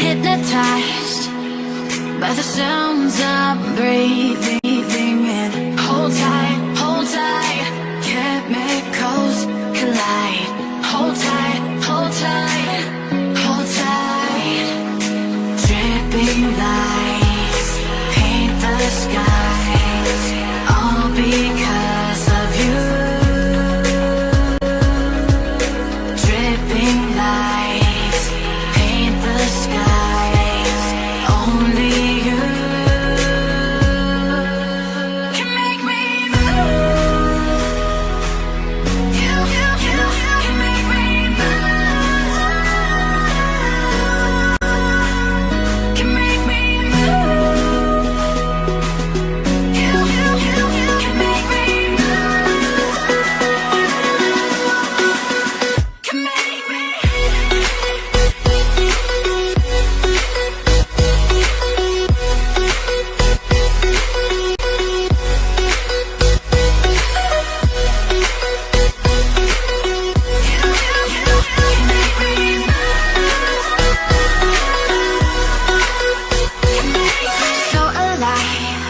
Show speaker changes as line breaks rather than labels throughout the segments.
Hypnotized by the sounds I'm breathing in. Hold tight, hold tight. Chemicals collide. Hold tight, hold tight, hold tight. Dripping lights paint the skies, all because of you. Dripping lights paint the skies, only you can make me move. You can make me move. Can make me move. You can make me move. Can make me. So alive,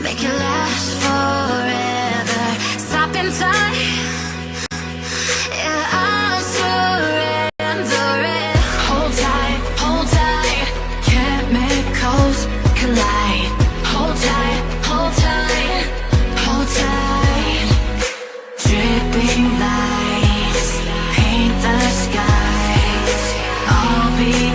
make it last forever. Stop in time, yeah, I'll surrender it. Hold tight, hold tight. Chemicals collide. Hold tight, hold tight, hold tight. Dripping lights paint the skies, all because